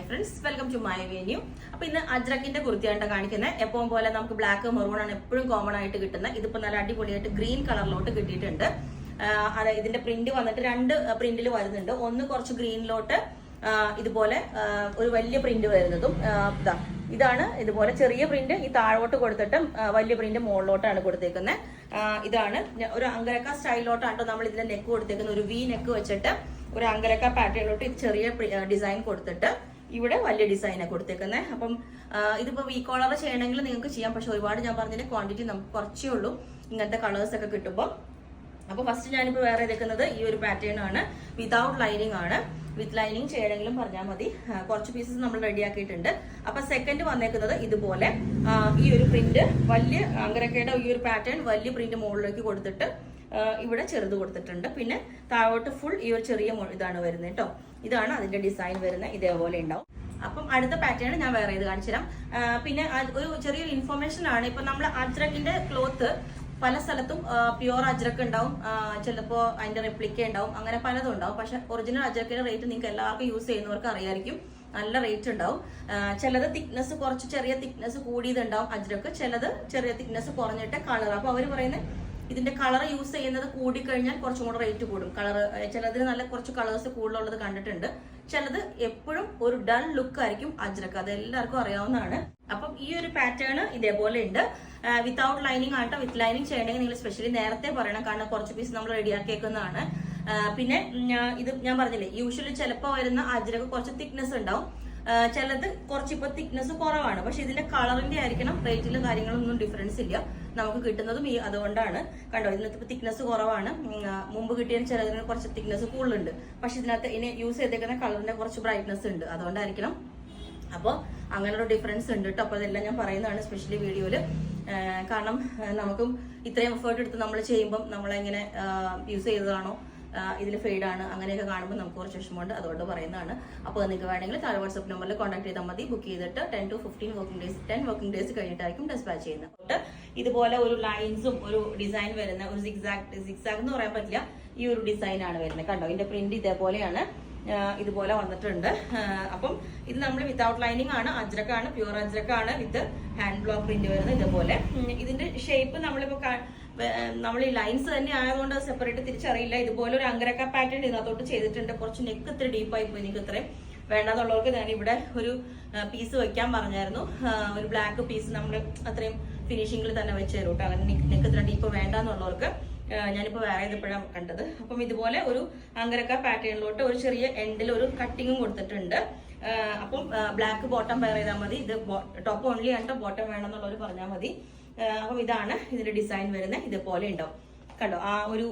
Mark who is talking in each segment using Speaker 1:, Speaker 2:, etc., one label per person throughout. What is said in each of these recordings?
Speaker 1: Friends, welcome to my venue. അപ്പൊ ഇന്ന് അജ്രക്കിന്റെ കുർത്തിയായിട്ട് കാണിക്കുന്നത്. എപ്പോഴും പോലെ നമുക്ക് ബ്ലാക്ക് മെറൂൺ ആണ് എപ്പോഴും കോമൺ ആയിട്ട് കിട്ടുന്നത്. ഇതിപ്പോ നല്ല അടിപൊളിയായിട്ട് ഗ്രീൻ കളറിലോട്ട് കിട്ടിയിട്ടുണ്ട്. അതെ, ഇതിന്റെ പ്രിന്റ് വന്നിട്ട് രണ്ട് പ്രിന്റിൽ വരുന്നുണ്ട്. ഒന്ന് കുറച്ച് ഗ്രീനിലോട്ട് ഇതുപോലെ ഒരു വലിയ പ്രിന്റ് വരുന്നതും ഇതാണ്. ഇതുപോലെ ചെറിയ പ്രിന്റ് ഈ താഴോട്ട് കൊടുത്തിട്ട് വലിയ പ്രിന്റ് മുകളിലോട്ടാണ് കൊടുത്തേക്കുന്നത്. ഇതാണ് ഒരു അങ്കരക്ക സ്റ്റൈലിലോട്ടാണ് നമ്മൾ ഇതിന്റെ നെക്ക് കൊടുത്തേക്കുന്നത്. ഒരു വി നെക്ക് വെച്ചിട്ട് ഒരു അങ്കരക്ക പാറ്റേണിലോട്ട് ചെറിയ ഡിസൈൻ കൊടുത്തിട്ട് ഇവിടെ വലിയ ഡിസൈനാണ് കൊടുത്തേക്കുന്നത്. അപ്പം ഇതിപ്പോ വി കോളർ ചെയ്യണമെങ്കിൽ നിങ്ങൾക്ക് ചെയ്യാം. പക്ഷെ ഒരുപാട് ഞാൻ പറഞ്ഞതിന്റെ ക്വാണ്ടിറ്റി നമുക്ക് കുറച്ചേ ഉള്ളൂ ഇങ്ങനത്തെ കളേഴ്സ് ഒക്കെ കിട്ടുമ്പോൾ. അപ്പൊ ഫസ്റ്റ് ഞാനിപ്പോ വേറെ എടുക്കുന്നത് ഈ ഒരു പാറ്റേൺ ആണ്. വിതൗട്ട് ലൈനിങ് ആണ്. വിത്ത് ലൈനിങ് ചെയ്യണമെങ്കിലും പറഞ്ഞാൽ മതി. കുറച്ച് പീസസ് നമ്മൾ റെഡിയാക്കിയിട്ടുണ്ട്. അപ്പൊ സെക്കൻഡ് വന്നേക്കുന്നത് ഇതുപോലെ ഈ ഒരു പ്രിന്റ് വലിയ അങ്കരക്കയുടെ ഈ ഒരു പാറ്റേൺ വലിയ പ്രിന്റ് മുകളിലേക്ക് കൊടുത്തിട്ട് ഇവിടെ ചെറുത് കൊടുത്തിട്ടുണ്ട്. പിന്നെ താഴോട്ട് ഫുൾ ഈ ഒരു ചെറിയ ഇതാണ് വരുന്നത് കേട്ടോ. ഇതാണ് അതിന്റെ ഡിസൈൻ വരുന്നത്. ഇതേപോലെ ഉണ്ടാവും. അപ്പം അടുത്ത പാറ്റേൺ ഞാൻ വേറെ ഇത് കാണിച്ചു തരാം. പിന്നെ ഒരു ചെറിയൊരു ഇൻഫർമേഷൻ ആണ്. ഇപ്പൊ നമ്മൾ അജ്രക്കിന്റെ ക്ലോത്ത് പല സ്ഥലത്തും പ്യുവർ അജ്രക്ക് ഉണ്ടാവും, ചിലപ്പോൾ അതിന്റെ റെപ്ലിക്ക ഉണ്ടാവും, അങ്ങനെ പലതും ഉണ്ടാവും. പക്ഷെ ഒറിജിനൽ അജ്രക്കിന്റെ റേറ്റ് നിങ്ങൾക്ക് എല്ലാവർക്കും യൂസ് ചെയ്യുന്നവർക്ക് അറിയായിരിക്കും. നല്ല റേറ്റ് ഉണ്ടാവും. ചിലത് തിക്നെസ് കുറച്ച് ചെറിയ തിക്നെസ് കൂടിയതുണ്ടാവും അജ്രക്ക്, ചിലത് ചെറിയ തിക്നെസ് കുറഞ്ഞിട്ട് കളർ. അപ്പൊ അവര് പറയുന്നത് ഇതിന്റെ കളർ യൂസ് ചെയ്യുന്നത് കൂടിക്കഴിഞ്ഞാൽ കുറച്ചും കൂടെ റേറ്റ് കൂടും. കളർ ചിലതിന് നല്ല കുറച്ച് കളേഴ്സ് കൂടുതലുള്ളത് കണ്ടിട്ടുണ്ട്. ചിലത് എപ്പോഴും ഒരു ഡൾ ലുക്ക് ആയിരിക്കും അജ്രക്ക്, അത് എല്ലാവർക്കും അറിയാവുന്നതാണ്. അപ്പം ഈ ഒരു പാറ്റേൺ ഇതേപോലെ ഉണ്ട്. വിത്തൗട്ട് ലൈനിങ് ആട്ടോ. വിത്ത് ലൈനിങ് ചെയ്യണമെങ്കിൽ നിങ്ങൾ സ്പെഷ്യലി നേരത്തെ പറയണം, കാരണം കുറച്ച് പീസ് നമ്മൾ റെഡിയാക്കിയേക്കുന്നതാണ്. പിന്നെ ഇത് ഞാൻ പറഞ്ഞില്ലേ, യൂഷ്വലി ചിലപ്പോൾ വരുന്ന അജ്രക്ക് കുറച്ച് തിക്നെസ് ഉണ്ടാവും, ചിലത് കുറച്ചിപ്പോ തിക്നെസ് കുറവാണ്. പക്ഷെ ഇതിന്റെ കളറിന്റെ ആയിരിക്കണം. റേറ്റിലും കാര്യങ്ങളൊന്നും ഡിഫറൻസ് ഇല്ല. നമുക്ക് കിട്ടുന്നതും ഈ അതുകൊണ്ടാണ്. കണ്ടോ, ഇതിനകത്ത് ഇപ്പൊ തിക്നെസ് കുറവാണ്. മുമ്പ് കിട്ടിയ ചിലതിന് കുറച്ച് തിക്നെസ് കൂടുതലുണ്ട്. പക്ഷെ ഇതിനകത്ത് ഇനി യൂസ് ചെയ്തേക്കുന്ന കളറിന്റെ കുറച്ച് ബ്രൈറ്റ്നെസ് ഉണ്ട്, അതുകൊണ്ടായിരിക്കണം. അപ്പോൾ അങ്ങനെയുള്ള ഡിഫറൻസ് ഉണ്ട് കേട്ടോ. അപ്പൊ അതെല്ലാം ഞാൻ പറയുന്നതാണ് സ്പെഷ്യലി വീഡിയോയില്. കാരണം നമുക്കും ഇത്രയും എഫേർട്ട് എടുത്ത് നമ്മൾ ചെയ്യുമ്പോൾ നമ്മളെങ്ങനെ യൂസ് ചെയ്തതാണോ ഇതിൽ ഫെയ്ഡാണ് അങ്ങനെയൊക്കെ കാണുമ്പോൾ നമുക്ക് കുറച്ച് വിഷമമുണ്ട്, അതുകൊണ്ട് പറയുന്നതാണ്. അപ്പോൾ നിങ്ങൾക്ക് വേണമെങ്കിൽ താഴെ വാട്സ്ആപ്പ് നമ്പറിൽ കോൺടാക്ട് ചെയ്താൽ മതി. ബുക്ക് ചെയ്തിട്ട് 10 to 15 working days 10 working days കഴിഞ്ഞിട്ടായിരിക്കും ഡെസ്പാച്ച് ചെയ്യുന്നത്. ഇതുപോലെ ഒരു ലൈൻസും ഒരു ഡിസൈൻ വരുന്ന ഒരു സിക്സാഗ് എന്ന് പറയാൻ പറ്റില്ല, ഈ ഒരു ഡിസൈൻ ആണ് വരുന്നത്. കണ്ടോ, ഇതിന്റെ പ്രിന്റ് ഇതേപോലെയാണ്, ഇതുപോലെ വന്നിട്ടുണ്ട്. അപ്പം ഇത് നമ്മൾ വിത്തൗട്ട് ലൈനിങ് ആണ്, അജ്രക്കാണ്, പ്യൂർ അജ്രക്കാണ്, വിത്ത് ഹാൻഡ് ബ്ലോക്ക് പ്രിന്റ് വരുന്നത് ഇതുപോലെ. ഇതിന്റെ ഷേപ്പ് നമ്മളിപ്പോ നമ്മൾ ഈ ലൈൻസ് തന്നെ ആയതുകൊണ്ട് സെപ്പറേറ്റ് തിരിച്ചറിയില്ല. ഇതുപോലെ ഒരു അങ്കരക്ക പാറ്റേൺ ഇതിനകത്തോട്ട് ചെയ്തിട്ടുണ്ട്. കുറച്ച് നെക്ക് ഇത്ര ഡീപ്പായി പോയി. എനിക്ക് ഇത്രയും വേണ്ടാന്നുള്ളവർക്ക് ഞാൻ ഇവിടെ ഒരു പീസ് വെക്കാൻ പറഞ്ഞായിരുന്നു. ഒരു ബ്ലാക്ക് പീസ് നമ്മൾ അത്രയും ഫിനിഷിംഗിൽ തന്നെ വെച്ച് തരും കേട്ടോ. അങ്ങനെ നെക്ക് ഇത്ര ഡീപ്പ് വേണ്ടാന്നുള്ളവർക്ക് ഞാനിപ്പോ വേറെ ഇതിപ്പോഴാണ് കണ്ടത്. അപ്പം ഇതുപോലെ ഒരു അങ്കരക്ക പാറ്റേണിലോട്ട് ഒരു ചെറിയ എൻഡിൽ ഒരു കട്ടിങ്ങും കൊടുത്തിട്ടുണ്ട്. അപ്പം ബ്ലാക്ക് ബോട്ടം വെയർ ചെയ്താൽ മതി. ഇത് ടോപ്പ് ഓൺലി ആണ്, ബോട്ടം വേണമെന്നുള്ളവർ പറഞ്ഞാൽ മതി. അപ്പം ഇതാണ് ഇതിന്റെ ഡിസൈൻ വരുന്നത്. ഇതുപോലെ ഉണ്ടാവും. കണ്ടോ, ആ ഒരു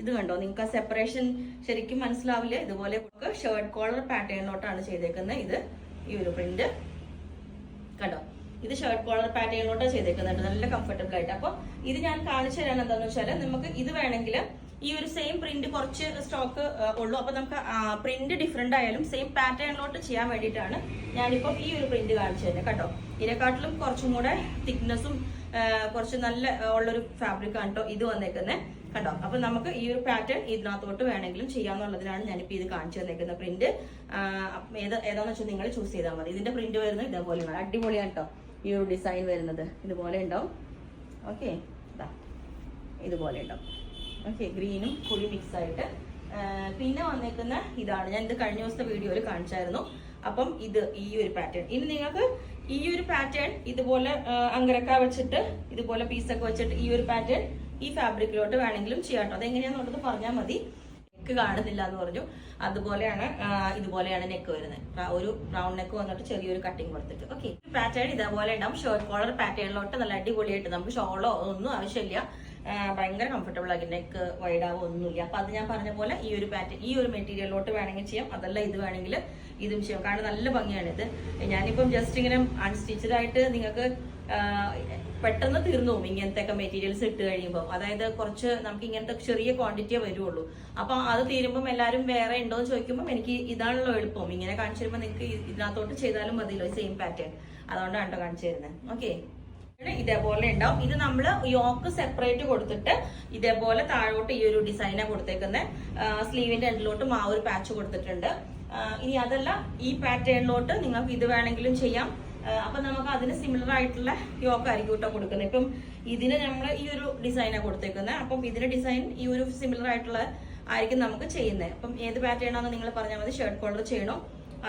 Speaker 1: ഇത് കണ്ടോ, നിങ്ങൾക്ക് ആ സെപ്പറേഷൻ ശരിക്കും മനസ്സിലാവില്ല. ഇതുപോലെ ഷർട്ട് കോളർ പാറ്റേണിലോട്ടാണ് ചെയ്തേക്കുന്നത്. ഇത് ഈ ഒരു പ്രിന്റ് കണ്ടോ, ഇത് ഷർട്ട് കോളർ പാറ്റേണിലോട്ടാണ് ചെയ്തേക്കുന്നുണ്ട്, നല്ല കംഫർട്ടബിൾ ആയിട്ട്. അപ്പൊ ഇത് ഞാൻ കാണിച്ചു തരാൻ എന്താന്ന് വെച്ചാൽ, നമുക്ക് ഇത് വേണമെങ്കിൽ ഈ ഒരു സെയിം പ്രിന്റ് കുറച്ച് സ്റ്റോക്ക് ഉള്ളൂ. അപ്പൊ നമുക്ക് പ്രിന്റ് ഡിഫറെന്റ് ആയാലും സെയിം പാറ്റേണിലോട്ട് ചെയ്യാൻ വേണ്ടിയിട്ടാണ് ഞാനിപ്പം ഈ ഒരു പ്രിന്റ് കാണിച്ചു തന്നെ. കേട്ടോ, ഇതിനെക്കാട്ടിലും കുറച്ചും കൂടെ തിക്നെസ്സും കുറച്ച് നല്ല ഉള്ളൊരു ഫാബ്രിക് ആണ് കേട്ടോ ഇത് വന്നേക്കുന്നത്. കണ്ടോ, അപ്പൊ നമുക്ക് ഈ ഒരു പാറ്റേൺ ഇതിനകത്തോട്ട് വേണമെങ്കിലും ചെയ്യാന്നുള്ളതിനാണ് ഞാനിപ്പോ ഇത് കാണിച്ചു തന്നേക്കുന്ന പ്രിന്റ്. ഏതാന്ന് വെച്ചാൽ നിങ്ങൾ ചൂസ് ചെയ്താൽ മതി. ഇതിന്റെ പ്രിന്റ് വരുന്നത് ഇതേപോലെയാണ്. അടിപൊളിയാണ് കേട്ടോ ഈ ഒരു ഡിസൈൻ വരുന്നത്. ഇതുപോലെ ഉണ്ടാവും. ഓക്കെ, ഇതുപോലെ ഉണ്ടാവും. ഓക്കെ, ഗ്രീനും കൂടി മിക്സ് ആയിട്ട്. പിന്നെ വന്നേക്കുന്ന ഇതാണ്, ഞാൻ ഇത് കഴിഞ്ഞ ദിവസത്തെ വീഡിയോയിൽ കാണിച്ചായിരുന്നു. അപ്പം ഇത് ഈ ഒരു പാറ്റേൺ. ഇനി നിങ്ങൾക്ക് ഈ ഒരു പാറ്റേൺ ഇതുപോലെ അങ്കരക്ക വെച്ചിട്ട് ഇതുപോലെ പീസൊക്കെ വെച്ചിട്ട് ഈ ഒരു പാറ്റേൺ ഈ ഫാബ്രിക്കിലോട്ട് വേണമെങ്കിലും ചെയ്യാം കേട്ടോ. അതെങ്ങനെയാന്നുള്ളത് പറഞ്ഞാൽ മതി. നെക്ക് കാണുന്നില്ല എന്ന് പറഞ്ഞു. അതുപോലെയാണ് ഇതുപോലെയാണ് നെക്ക് വരുന്നത്. ഒരു റൗണ്ട് നെക്ക് വന്നിട്ട് ചെറിയൊരു കട്ടിങ് കൊടുത്തിട്ട്. ഓക്കെ, പാറ്റേൺ ഇതേപോലെ ഉണ്ടാവും. ഷർട്ട് കോളർ പാറ്റേണിലോട്ട് നല്ല അടിപൊളിയായിട്ട്. നമുക്ക് ഷോളോ ഒന്നും ആവശ്യമില്ല. ഭയങ്കര കംഫർട്ടബിൾ ആക്കി, നെക്ക് വൈഡാവോ ഒന്നുമില്ല. അപ്പൊ അത് ഞാൻ പറഞ്ഞ പോലെ ഈ ഒരു പാറ്റേൺ ഈ ഒരു മെറ്റീരിയലിലോട്ട് വേണമെങ്കിൽ ചെയ്യാം. അതല്ല ഇത് വേണമെങ്കിൽ ഇതും ചെയ്യാം. കാരണം നല്ല ഭംഗിയാണ് ഇത്. ഞാനിപ്പം ജസ്റ്റ് ഇങ്ങനെ അൺസ്റ്റിച്ചഡ് ആയിട്ട് നിങ്ങൾക്ക് പെട്ടെന്ന് തീർന്നു പോകും ഇങ്ങനത്തെ ഒക്കെ മെറ്റീരിയൽസ് ഇട്ട് കഴിയുമ്പോൾ. അതായത് കുറച്ച് നമുക്ക് ഇങ്ങനത്തെ ചെറിയ ക്വാണ്ടിറ്റിയേ വരുള്ളൂ. അപ്പൊ അത് തീരുമ്പോൾ എല്ലാവരും വേറെ ഉണ്ടോ എന്ന് ചോദിക്കുമ്പോൾ എനിക്ക് ഇതാണല്ലോ എളുപ്പം. ഇങ്ങനെ കാണിച്ചു തരുമ്പോൾ നിങ്ങൾക്ക് ഇതിനകത്തോട്ട് ചെയ്താലും മതിയല്ലോ സെയിം പാറ്റേൺ. അതുകൊണ്ടാണ് കേട്ടോ കാണിച്ചു തരുന്നത്. ഓക്കെ, ഇതേപോലെ ഉണ്ടാവും. ഇത് നമ്മൾ യോക്ക് സെപ്പറേറ്റ് കൊടുത്തിട്ട് ഇതേപോലെ താഴോട്ട് ഈ ഒരു ഡിസൈനാണ് കൊടുത്തേക്കുന്നത്. സ്ലീവിന്റെ എൻഡിലോട്ടും ആ ഒരു പാച്ച് കൊടുത്തിട്ടുണ്ട്. ഇനി അതല്ല ഈ പാറ്റേണിലോട്ട് നിങ്ങൾക്ക് ഇത് വേണമെങ്കിലും ചെയ്യാം. അപ്പൊ നമുക്ക് അതിന് സിമിലർ ആയിട്ടുള്ള യോക്കായിരിക്കും കേട്ടോ കൊടുക്കുന്നത്. ഇപ്പം ഇതിന് നമ്മൾ ഈ ഒരു ഡിസൈനാണ് കൊടുത്തേക്കുന്നത്. അപ്പം ഇതിന്റെ ഡിസൈൻ ഈ ഒരു സിമിലർ ആയിട്ടുള്ള ആയിരിക്കും നമുക്ക് ചെയ്യുന്നത്. അപ്പം ഏത് പാറ്റേൺ ആണെന്ന് നിങ്ങൾ പറഞ്ഞാൽ മതി. ഷർട്ട് കോളർ ചെയ്യണോ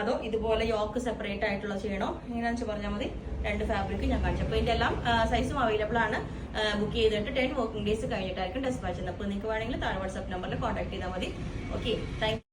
Speaker 1: അതോ ഇതുപോലെ യോക്ക് സെപ്പറേറ്റ് ആയിട്ടുള്ള ചെയ്യണോ എങ്ങനെയാണെന്ന് വെച്ചാൽ പറഞ്ഞാൽ മതി. 2 ഫാബ്രിക് ഞാൻ കാണിച്ചു. അപ്പോൾ ഇതിന്റെ എല്ലാം സൈസും അവൈലബിൾ ആണ്. ബുക്ക് ചെയ്തിട്ട് 10 വർക്കിംഗ് ഡേയ്സ് കഴിഞ്ഞിട്ടായിരിക്കും ഡെസ്പാച്ച് ചെയ്യുന്നത്. അപ്പോൾ നിങ്ങൾക്ക് വേണമെങ്കിൽ താഴെ വാട്സ്ആപ്പ് നമ്പറിൽ കോൺടാക്ട് ചെയ്താൽ മതി. Okay, thank